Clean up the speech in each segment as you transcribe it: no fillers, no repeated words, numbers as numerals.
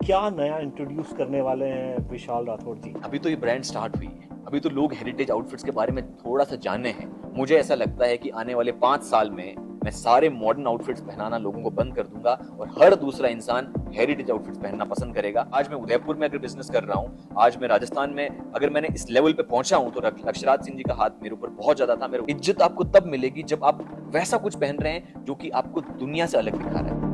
क्या नया इंट्रोड्यूस करने वाले हैं विशाल राठौड़ जी? अभी तो ये ब्रांड स्टार्ट हुई है। अभी तो लोग हेरिटेज आउटफिट्स के बारे में थोड़ा सा जाने हैं। मुझे ऐसा लगता है कि आने वाले 5 साल में मैं सारे मॉडर्न आउटफिट्स पहनाना लोगों को बंद कर दूंगा और हर दूसरा इंसान हेरिटेज आउटफिट्स पहनना पसंद करेगा। आज मैं उदयपुर में अगर बिजनेस कर रहा हूँ, आज मैं राजस्थान में अगर मैंने इस लेवल पे पहुंचा हूँ, तो लक्षराज सिंह जी का हाथ मेरे ऊपर बहुत ज्यादा था। मेरी इज्जत आपको तब मिलेगी जब आप वैसा कुछ पहन रहे हैं जो कि आपको दुनिया से अलग दिखा रहा है।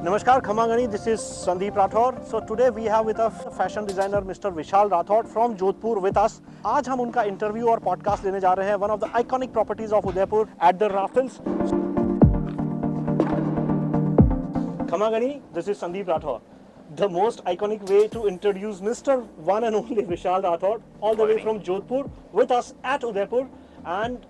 Namaskar, Khamagani. This is Sandeep Rathod. So today we have with us fashion designer Mr. Vishal Rathod from Jodhpur with us. आज हम उनका इंटरव्यू और पॉडकास्ट लेने जा रहे हैं one of the iconic properties of Udaipur at the Raffles. Khamagani, this is Sandeep Rathod. The most iconic way to introduce Mr. One and only Vishal Rathod, all the way from Jodhpur with us at Udaipur. And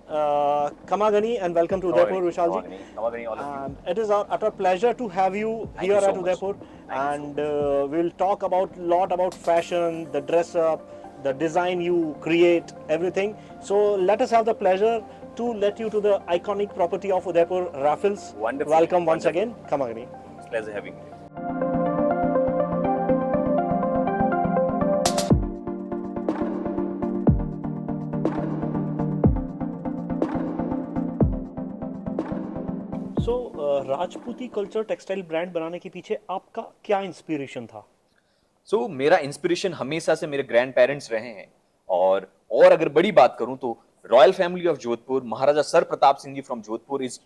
Khamagani, and welcome to Udaipur, Vishal ji. Khamagani, all of you. And it is our utter pleasure to have you Thank here you so at much. Udaipur. Thank you And we'll talk about lot about fashion, the dress up, the design you create, everything. So let us have the pleasure to let you to the iconic property of Udaipur, Raffles. Wonderful. Welcome once Wonderful. again, Khamagani. It's a pleasure having you. So राजपूती culture textile brand बनाने के पीछे आपका क्या inspiration था? मेरा inspiration हमेशा से मेरे ग्रैंड पेरेंट्स रहे हैं। और अगर बड़ी बात करूं तो royal family of Jodhpur, Maharaja sir Pratap Singh ji from Jodhpur is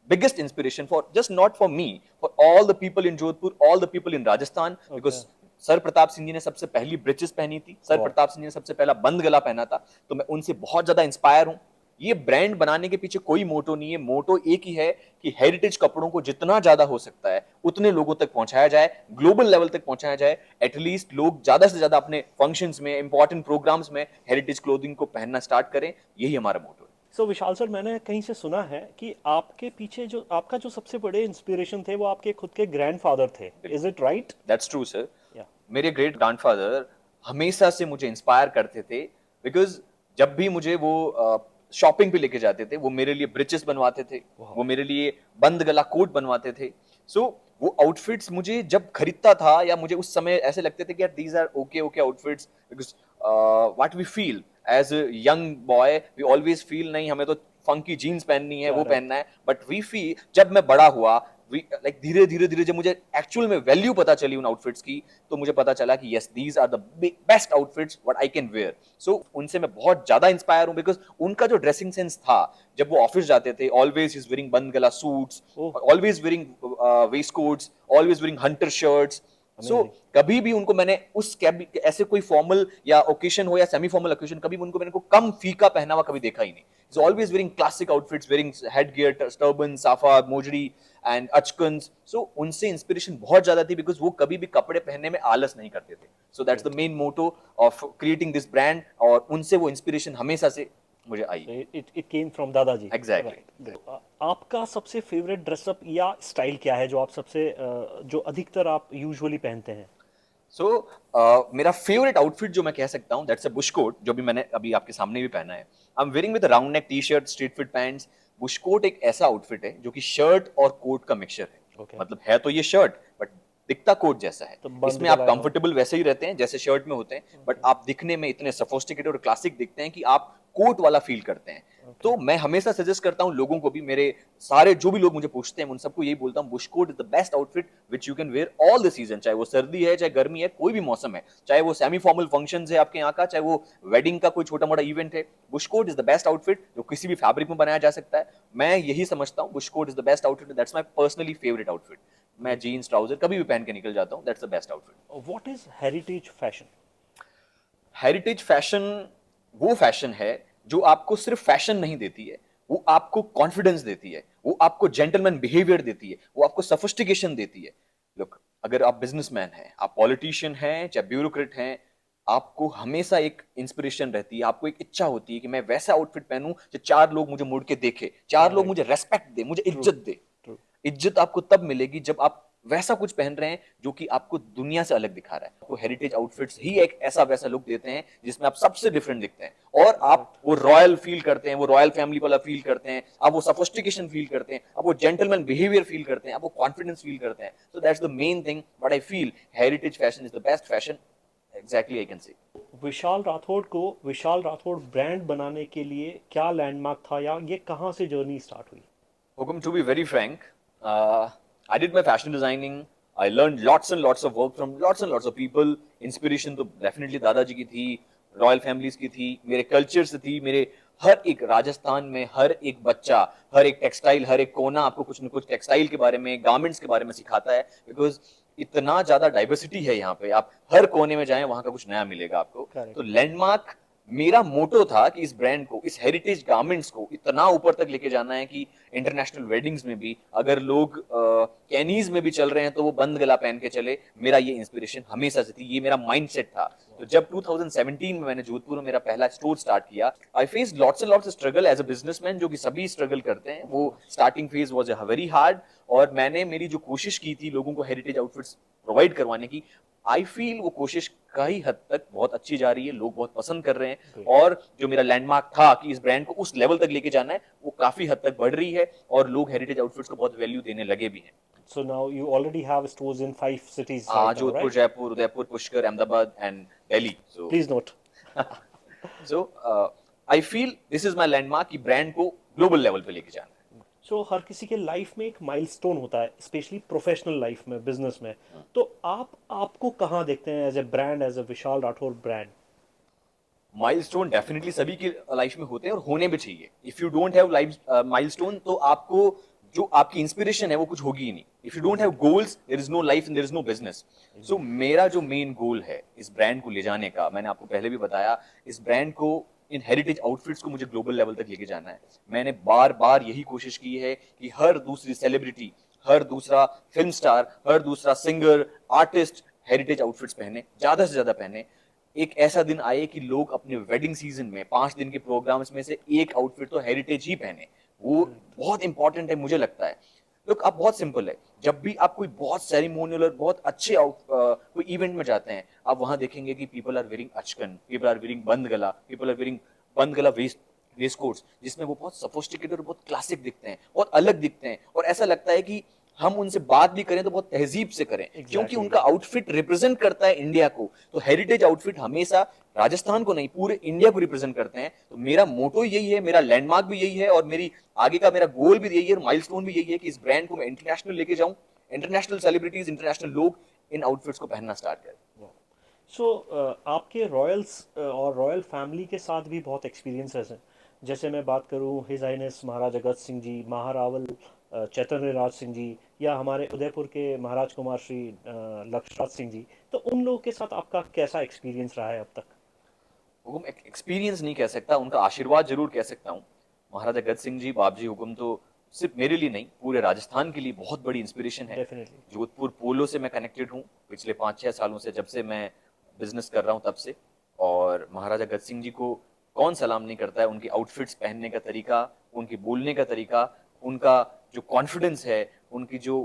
biggest inspiration for just not for me, for all the people in Jodhpur, all the people in Rajasthan, because sir Pratap Singh ji ने सबसे पहली ब्रिचेस पहनी थी, सर प्रताप सिंह जी ने सबसे पहला बंद गला पहना था, तो मैं उनसे बहुत ज्यादा इंस्पायर हूं। ये ब्रांड बनाने के पीछे कोई मोटो नहीं है, मोटो एक ही है कि हेरिटेज कपड़ों को जितना ज्यादा हो सकता है उतने लोगों तक पहुंचाया जाए, ग्लोबल लेवल तक पहुंचाया जाए। एटलीस्ट लोग ज्यादा से ज्यादा अपने फंक्शंस में, इंपॉर्टेंट प्रोग्राम्स में हेरिटेज क्लोथिंग को पहनना स्टार्ट करें, यही हमारा मोटो है। So विशाल सर, मैंने कहीं से सुना है कि आपके पीछे जो आपका जो सबसे बड़े इंस्पिरेशन थे वो आपके खुद के ग्रैंडफादर थे. Is it right? That's true, sir. Yeah. मेरे ग्रेट ग्रैंडफादर हमेशा से मुझे इंस्पायर करते थे, बिकॉज जब भी मुझे वो शॉपिंग पे लेके जाते थे, वो मेरे लिए ब्रिचेस बनवाते थे, वो मेरे लिए बंद गला कोट बनवाते थे। सो वो आउटफिट्स मुझे जब खरीदता था, या मुझे उस समय ऐसे लगते थे कि यार these are okay outfits, because what we feel as a young boy, we always feel नहीं हमें तो फंकी जीन्स पहननी है, वो पहनना है, बट वी फील जब मैं बड़ा हुआ, लाइक धीरे धीरे जब मुझे एक्चुअल में वैल्यू पता चली उन आउटफिट्स की, तो मुझे पता चला कि yes, these are the best outfits what I can wear. So उनसे मैं बहुत ज्यादा इंस्पायर हूं, बिकॉज उनका जो ड्रेसिंग सेंस था, जब वो ऑफिस जाते थे, ऑलवेज इज वेयरिंग बंद gala suits, always wearing waistcoats, always wearing hunter shirts. So कभी भी उनको मैंने उस ऐसे कोई फॉर्मल या ओकेशन हो या सेमी फॉर्मल ओकेशन, कभी उनको मैंने को कम फीका पहना हुआ कभी देखा ही नहीं। He's always wearing classic outfits, wearing headgear, turban, safa, mojri and achkans. So उनसे इंस्पिरेशन बहुत ज्यादा थी, बिकॉज वो कभी भी कपड़े पहनने में आलस नहीं करते थे। So that's the main motto of creating this brand, और उनसे वो इंस्पिरेशन हमेशा से मुझे आई। It came from दादाजी. Exactly. आपका सबसे फेवरेट ड्रेसअप या स्टाइल क्या है जो आप सबसे जो अधिकतर आप यूजुअली पहनते हैं? सो मेरा फेवरेट आउटफिट जो मैं कह सकता हूँ, दैट्स अ बुश कोट, जो भी मैंने अभी आपके सामने भी पहना है। I am wearing with round neck T shirt, straight fit pants. Bush coat एक ऐसा आउटफिट है जो कि शर्ट और कोट का मिक्सचर है। मतलब है तो ये शर्ट, बट दिखता कोट जैसा है। इसमें आप कंफर्टेबल वैसे ही रहते हैं जैसे शर्ट में होते हैं, बट आप दिखने में इतने सोफिस्टिकेटेड और क्लासिक दिखते हैं कि आप कोट वाला फील करते हैं। तो मैं हमेशा सजेस्ट करता हूं लोगों को भी, मेरे सारे जो भी लोग मुझे पूछते हैं उन सबको यही बोलता हूं, bush coat is the best outfit which you can wear all the season, चाहे वो सर्दी है, चाहे गर्मी है, कोई भी मौसम है, चाहे वो सेमी फॉर्मल फंक्शंस है आपके यहाँ का, चाहे वो वेडिंग का कोई छोटा मोटा इवेंट है। Bush coat is the best outfit जो किसी भी फैब्रिक में बनाया जा सकता है। मैं यही समझता हूँ, bush coat is the best outfit, that's my personally favourite outfit. मैं जीन्स ट्राउजर कभी भी पहन के निकल जाता हूँ, that's the best outfit. What is heritage fashion? Heritage fashion वो फैशन है जो आपको सिर्फ फैशन नहीं देती है, वो आपको कॉन्फिडेंस देती है, वो आपको जेंटलमैन बिहेवियर देती है, वो आपको सोफिस्टिकेशन देती है। लुक, अगर आप बिजनेसमैन हैं, आप पॉलिटिशियन हैं, चाहे ब्यूरोक्रेट हैं, आपको हमेशा एक इंस्पिरेशन रहती है, आपको एक इच्छा होती है कि मैं वैसा आउटफिट पहनूं जो 4 लोग मुझे मुड़ के देखे, 4 लोग मुझे रेस्पेक्ट दे, मुझे इज्जत दे। इज्जत आपको तब मिलेगी जब आप वैसा कुछ पहन रहे हैं जो कि आपको दुनिया से अलग दिखा रहा है। आपको हेरिटेज आउटफिट्स ही एक ऐसा वैसा लुक देते हैं जिसमें आप सबसे डिफरेंट दिखते हैं और आप वो रॉयल फील करते हैं, वो रॉयल फैमिली वाला फील करते हैं, आप वो सफोस्टिकेशन फील करते हैं, आप वो जेंटलमैन बिहेवियर फील करते हैं, आप वो कॉन्फिडेंस फील करते हैं। सो that's the main thing what I feel heritage fashion is the best fashion, exactly I can say. Vishal Rathore brand बनाने के लिए क्या लैंडमार्क था, या ये कहाँ से जर्नी स्टार्ट हुई? Hukum, to be very frank, I did my fashion designing. I learned lots and lots of work from lots and lots of people. Inspiration तो definitely दादाजी की थी, रॉयल फैमिलीज की थी, मेरे कल्चर से थी, मेरे हर एक राजस्थान में हर एक बच्चा, हर एक टेक्सटाइल, हर एक कोना आपको कुछ न कुछ टेक्सटाइल के बारे में, गारमेंट्स के बारे में सिखाता है, बिकॉज इतना ज्यादा डाइवर्सिटी है यहाँ पे। आप हर कोने में जाएं वहां का कुछ नया मिलेगा आपको। Correct. तो लैंडमार्क मेरा मोटो था कि इस ब्रांड को, इस हेरिटेज गारमेंट्स को इतना ऊपर तक लेके जाना है कि इंटरनेशनल वेडिंग्स में भी अगर लोग कैनीज में भी चल रहे हैं तो वो बंद गला पहन के चले। मेरा ये इंस्पिरेशन हमेशा से थी, ये मेरा माइंडसेट था। तो जब 2017 में मैंने जोधपुर में मेरा पहला स्टोर स्टार्ट किया, I face lots and lots of struggle as a businessman, जो कि सभी स्ट्रगल करते हैं। वो starting phase was very hard, और मैंने मेरी जो कोशिश की थी लोगों को हेरिटेज आउटफिट्स प्रोवाइड करवाने की, आई फील वो कोशिश कई हद तक बहुत अच्छी जा रही है, लोग बहुत पसंद कर रहे हैं, और जो मेरा लैंडमार्क था कि इस ब्रांड को उस लेवल तक लेके जाना है, वो काफी हद तक बढ़ रही है और लोग हेरिटेज आउटफिट्स को बहुत वैल्यू देने लगे भी हैं। So now you already have stores in 5 cities हाँ, right now, Jodhpur, right? Jaipur, Udaipur, Pushkar, Ahmedabad and Delhi. Please note. So I feel this is my landmark कि ब्रांड को ग्लोबल लेवल पे लेके जाना है। सो हर किसी के लाइफ में एक माइलस्टोन होता है, स्पेशली प्रोफेशनल लाइफ में, बिजनेस में। तो आपको कहाँ देखते हैं as a brand, as a Vishal Rathore brand? Milestone definitely सभी की लाइफ में होते हैं और होने भी चाहिए। If you don't have life milestone तो आपको जो आपकी इंस्पिरेशन है वो कुछ होगी ही नहीं। If you don't have goals, there is no life and there is no business. So मेरा जो मेन गोल है इस ब्रांड को ले जाने का, मैंने आपको पहले भी बताया, इस ब्रांड को, इन हेरिटेज आउटफिट्स को मुझे ग्लोबल लेवल तक लेके जाना है। मैंने बार बार यही कोशिश की है कि हर दूसरी सेलिब्रिटी, हर दूसरा फिल्म स्टार, हर दूसरा सिंगर, आर्टिस्ट हेरिटेज आउटफिट्स पहने, ज्यादा से ज्यादा पहने। एक ऐसा दिन आए कि लोग अपने वेडिंग सीजन में 5 दिन के प्रोग्राम्स में से एक आउटफिट तो हेरिटेज ही पहने। वो बहुत इंपॉर्टेंट है मुझे लगता है। लुक, आप बहुत सिंपल है, जब भी आप कोई बहुत सेरेमोनियल और बहुत अच्छे कोई इवेंट में जाते हैं, आप वहां देखेंगे कि people are wearing achkan, people are wearing बंद गला, पीपल आर वेयरिंग बंद गला वेस्ट कोट्स, जिसमें वो बहुत सोफिस्टिकेटेड और बहुत क्लासिक दिखते हैं, बहुत अलग दिखते हैं, और ऐसा लगता है कि हम उनसे बात भी करें तो बहुत तहजीब से करें, क्योंकि उनका आउटफिट रिप्रेजेंट करता है इंडिया को। तो हेरिटेज आउटफिट हमेशा राजस्थान को नहीं, पूरे इंडिया को रिप्रेजेंट करते हैं। तो मेरा मोटो यही है, मेरा लैंडमार्क भी यही है, और मेरी आगे का मेरा गोल भी यही है, माइलस्टोन भी यही है कि इस ब्रांड को मैं इंटरनेशनल लेके जाऊं, इंटरनेशनल सेलिब्रिटीज, इंटरनेशनल लोग इन आउटफिट्स को पहनना स्टार्ट करें। सो आपके रॉयल्स और रॉयल फैमिली के साथ भी बहुत एक्सपीरियंसेस हैं। जैसे मैं बात करूं हिज हाइनेस महाराजा अगस्त सिंह जी, महारावल चैतन्य राज सिंह जी, या हमारे उदयपुर के महाराज कुमार श्री लक्षराज सिंह जी, तो उन लोगों के साथ आपका कैसा एक्सपीरियंस रहा है अब तक? हुकुम एक्सपीरियंस नहीं कह सकता, उनका आशीर्वाद जरूर कह सकता हूँ। महाराजा गज सिंह जी, बाप जी हुकुम तो सिर्फ मेरे लिए नहीं, पूरे राजस्थान के लिए बहुत बड़ी इंस्पिरेशन है। डेफिनेटली। जोधपुर पोलो से मैं कनेक्टेड हूँ पिछले 5-6 सालों से, जब से मैं बिजनेस कर रहा हूँ तब से। और महाराजा गज सिंह जी को कौन सलाम नहीं करता है। उनकी आउटफिट्स पहनने का तरीका, उनकी बोलने का तरीका, उनका जो कॉन्फिडेंस है, उनकी जो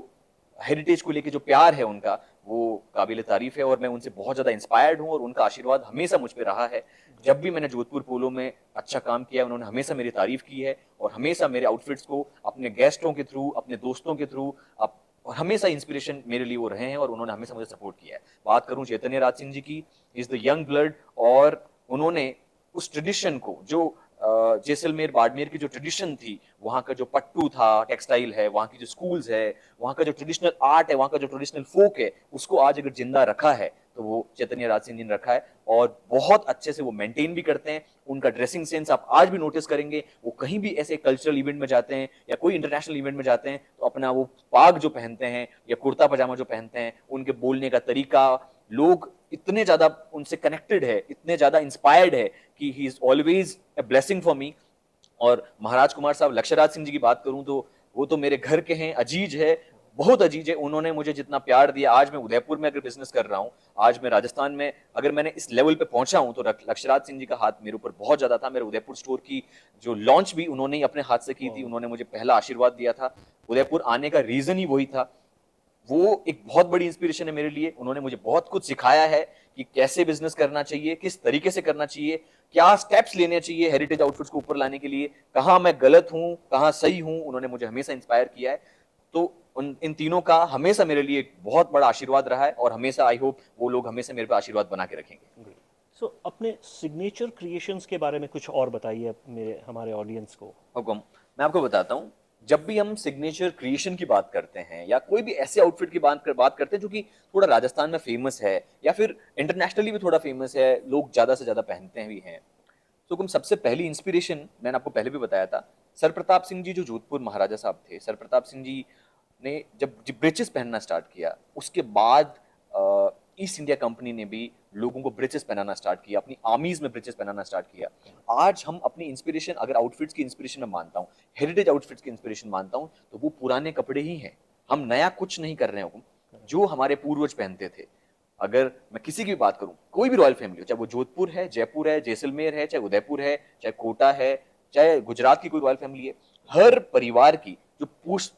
हेरिटेज को लेके जो प्यार है उनका, वो काबिल तारीफ है। और मैं उनसे बहुत ज्यादा इंस्पायर्ड हूँ और उनका आशीर्वाद हमेशा मुझ पे रहा है। जब भी मैंने जोधपुर पोलो में अच्छा काम किया, उन्होंने हमेशा मेरी तारीफ की है, और हमेशा मेरे आउटफिट्स को अपने गेस्टों के थ्रू, अपने दोस्तों के थ्रू, और हमेशा इंस्पिरेशन मेरे लिए वो रहे हैं, और उन्होंने हमेशा मुझे सपोर्ट किया है। बात करूं चैतन्य राज सिंह जी की, इज द यंग ब्लड, और उन्होंने उस ट्रेडिशन को, जो जैसलमेर बाड़मेर की जो ट्रेडिशन थी, वहाँ का जो पट्टू था, टेक्सटाइल है, वहाँ की जो स्कूल्स है, वहाँ का जो ट्रेडिशनल आर्ट है, वहाँ का जो ट्रेडिशनल फोक है, उसको आज अगर जिंदा रखा है तो वो चैतन्य राज सिंह जी ने रखा है, और बहुत अच्छे से वो मेंटेन भी करते हैं। उनका ड्रेसिंग सेंस आप आज भी नोटिस करेंगे, वो कहीं भी ऐसे कल्चरल इवेंट में जाते हैं या कोई इंटरनेशनल इवेंट में जाते हैं तो अपना वो पाग जो पहनते हैं या कुर्ता पजामा जो पहनते हैं, उनके बोलने का तरीका, लोग इतने ज्यादा उनसे कनेक्टेड है, इतने ज्यादा इंस्पायर्ड है कि he is always a blessing for me. और महाराज कुमार साहब लक्षराज सिंह जी की बात करूं तो वो तो मेरे घर के हैं, अजीज है, बहुत अजीज है। उन्होंने मुझे जितना प्यार दिया, आज मैं उदयपुर में अगर बिजनेस कर रहा हूं, आज मैं राजस्थान में अगर मैंने इस लेवल पे पहुंचा हूं, तो लक्षराज सिंह जी का हाथ मेरे ऊपर बहुत ज्यादा था। मेरे उदयपुर स्टोर की जो लॉन्च भी उन्होंने ही अपने हाथ से की थी, उन्होंने मुझे पहला आशीर्वाद दिया था। उदयपुर आने का रीजन ही वही था। वो एक बहुत बड़ी इंस्पिरेशन है मेरे लिए। उन्होंने मुझे बहुत कुछ सिखाया है कि कैसे बिजनेस करना चाहिए, किस तरीके से करना चाहिए, क्या स्टेप्स लेने चाहिए हेरिटेज आउटफिट्स को ऊपर लाने के लिए, कहाँ मैं गलत हूँ, कहाँ सही हूँ। उन्होंने मुझे हमेशा इंस्पायर किया है। तो इन तीनों का हमेशा मेरे लिए एक बहुत बड़ा आशीर्वाद रहा है, और हमेशा आई होप वो लोग हमेशा मेरे पे आशीर्वाद बना के रखेंगे। सो अपने सिग्नेचर क्रिएशंस के बारे में कुछ और बताइए मेरे हमारे ऑडियंस को। हुक्म, मैं आपको बताता हूँ। जब भी हम सिग्नेचर क्रिएशन की बात करते हैं या कोई भी ऐसे आउटफिट की बात करते हैं जो कि थोड़ा राजस्थान में फेमस है या फिर इंटरनेशनली भी थोड़ा फेमस है, लोग ज्यादा से ज्यादा पहनते हैं भी हैं, तो हम सबसे पहली इंस्पिरेशन मैंने आपको पहले भी बताया था, सर प्रताप सिंह जी जो जोधपुर महाराजा साहब थे। सर प्रताप सिंह जी ने जब ब्रिचेस पहनना स्टार्ट किया, उसके बाद ईस्ट इंडिया कंपनी ने भी लोगों को ब्रिचेस पहनाना स्टार्ट किया, अपनी आर्मीज में ब्रिचेस पहनाना स्टार्ट किया। आज हम अपनी इंस्पिरेशन अगर आउटफिट्स की इंस्पिरेशन में मानता हूँ, हेरिटेज आउटफिट्स की इंस्पिरेशन मानता हूँ, तो वो पुराने कपड़े ही हैं। हम नया कुछ नहीं कर रहे हैं, जो हमारे पूर्वज पहनते थे। अगर मैं किसी की भी बात करूं, कोई भी रॉयल फैमिली हो, चाहे वो जोधपुर है, जयपुर है, जैसलमेर है, चाहे उदयपुर है, चाहे कोटा है, चाहे गुजरात की कोई रॉयल फैमिली है, हर परिवार की जो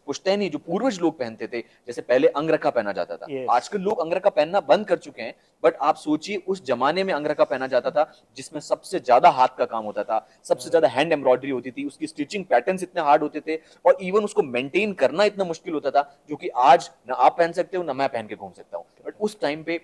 पुश्तैनी जो पूर्वज लोग पहनते थे, जैसे पहले अंगरखा पहना जाता था। Yes. आजकल लोग अंगरखा पहनना बंद कर चुके हैं, बट आप सोचिए उस जमाने में अंगरखा पहना जाता था जिसमें सबसे ज्यादा हाथ का काम होता था, सबसे ज्यादा हैंड एम्ब्रॉयडरी होती थी, उसकी स्टिचिंग पैटर्न्स इतने हार्ड होते थे, और इवन उसको मेंटेन करना इतना मुश्किल होता था, जो कि आज ना आप पहन सकते हो ना मैं पहन के घूम सकता हूँ। बट उस टाइम पे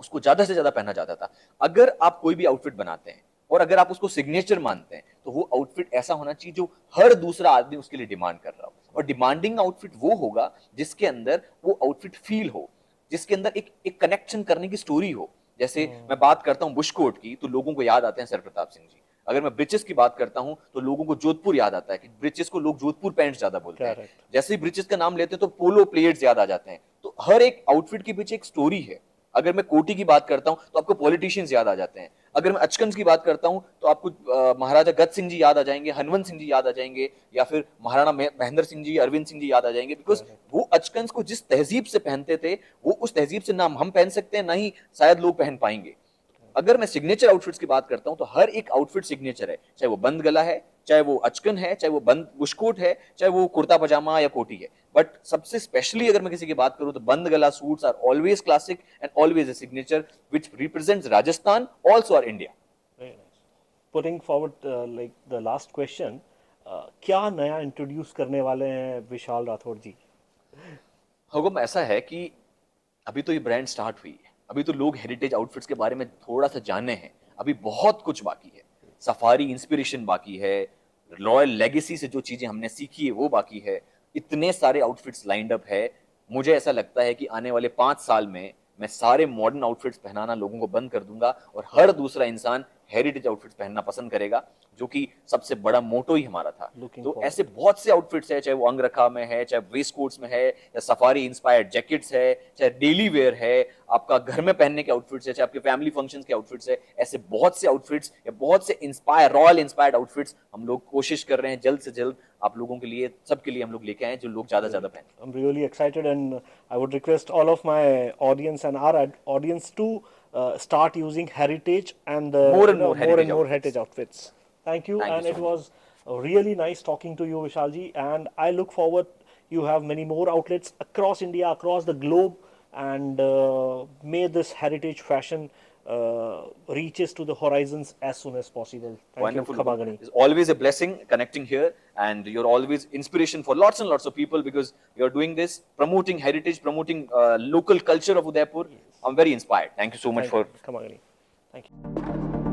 उसको ज्यादा से ज्यादा पहना जाता था। अगर आप कोई भी आउटफिट बनाते हैं और अगर आप उसको सिग्नेचर मानते हैं, तो वो आउटफिट ऐसा होना चाहिए जो हर दूसरा आदमी उसके लिए डिमांड कर रहा हो। और डिमांडिंग आउटफिट वो होगा जिसके अंदर वो आउटफिट फील हो, जिसके अंदर एक कनेक्शन करने की स्टोरी हो। जैसे मैं बात करता हूँ बुशकोट की, तो लोगों को याद आते हैं सर प्रताप सिंह जी। अगर मैं ब्रिचेस की बात करता हूं, तो लोगों को जोधपुर याद आता है कि ब्रिचेस को लोग जोधपुर पैंट ज्यादा बोलते हैं। Correct. जैसे ही ब्रिचेस का नाम लेते हैं तो पोलो प्लेट्स याद आ जाते हैं। तो हर एक आउटफिट के पीछे एक स्टोरी है। अगर मैं कोटी की बात करता हूं तो आपको पॉलिटिशियंस याद आ जाते हैं। अगर मैं अचकंस की बात करता हूं तो आपको महाराजा गज सिंह जी याद आ जाएंगे, हनवंत सिंह जी याद आ जाएंगे, या फिर महाराणा महेंद्र सिंह जी, अरविंद सिंह जी याद आ जाएंगे। बिकॉज वो अचकंस को जिस तहजीब से पहनते थे, वो उस तहजीब से ना हम पहन सकते हैं, ना ही शायद लोग पहन पाएंगे। अगर मैं सिग्नेचर आउटफिट्स की बात करता हूं, तो हर एक आउटफिट सिग्नेचर है, चाहे वो बंद गला है, चाहे वो अचकन है, चाहे वो बंद बुशकोट है, चाहे वो कुर्ता पजामा या कोटी है। बट सबसे स्पेशली अगर मैं किसी की बात करूं, तो band gala suits are always classic and always a signature which represents Rajasthan also are India. Very nice. Putting forward like the last question, क्या नया इंट्रोड्यूस करने वाले हैं विशाल राठौर जी? हुक्म ऐसा है कि अभी तो ये ब्रांड स्टार्ट हुई है, अभी तो लोग हेरिटेज आउटफिट्स के बारे में थोड़ा सा जाने हैं, अभी बहुत कुछ बाकी है। सफारी इंस्पिरेशन बाकी है, रॉयल लेगेसी से जो चीजें हमने सीखी है वो बाकी है, इतने सारे आउटफिट्स लाइंड अप है। मुझे ऐसा लगता है कि आने वाले 5 साल में मैं सारे मॉडर्न आउटफिट्स पहनाना लोगों को बंद कर दूंगा और हर दूसरा इंसान हेरिटेज आउटफिट्स पहनना पसंद करेगा, जो कि सबसे बड़ा मोटो ही हमारा था। Looking तो forward. ऐसे बहुत से आउटफिट्स है, चाहे वो अंगरखा में है, चाहे वेस्ट कोट्स में है, या सफारी इंस्पायर्ड जैकेट्स है, चाहे डेली वेयर है, आपका घर में पहनने के आउटफिट्स है, चाहे आपके फैमिली फंक्शंस के आउटफिट्स है। ऐसे बहुत से आउटफिट्स या बहुत से रॉयल इंस्पायर्ड आउटफिट्स हम लोग कोशिश कर रहे हैं जल्द से जल्द आप लोगों के लिए, सबके लिए हम लोग लेके आए, जो लोग ज्यादा ज्यादा पहने। I'm really excited, and I would request all of my audience and our audience to start using heritage and More and more more heritage and more outfits. heritage outfits. Thank you, Thank you and so it much. was really nice talking to you, Vishalji. And I look forward. You have many more outlets across India, across the globe, and may this heritage fashion reaches to the horizons as soon as possible. Thank Wonderful. you, Khamagani. It's always a blessing connecting here, and you're always inspiration for lots and lots of people because you're doing this, promoting heritage, promoting local culture of Udaipur. I'm very inspired. Thank you so much Thank for you, Khamagani. Thank you.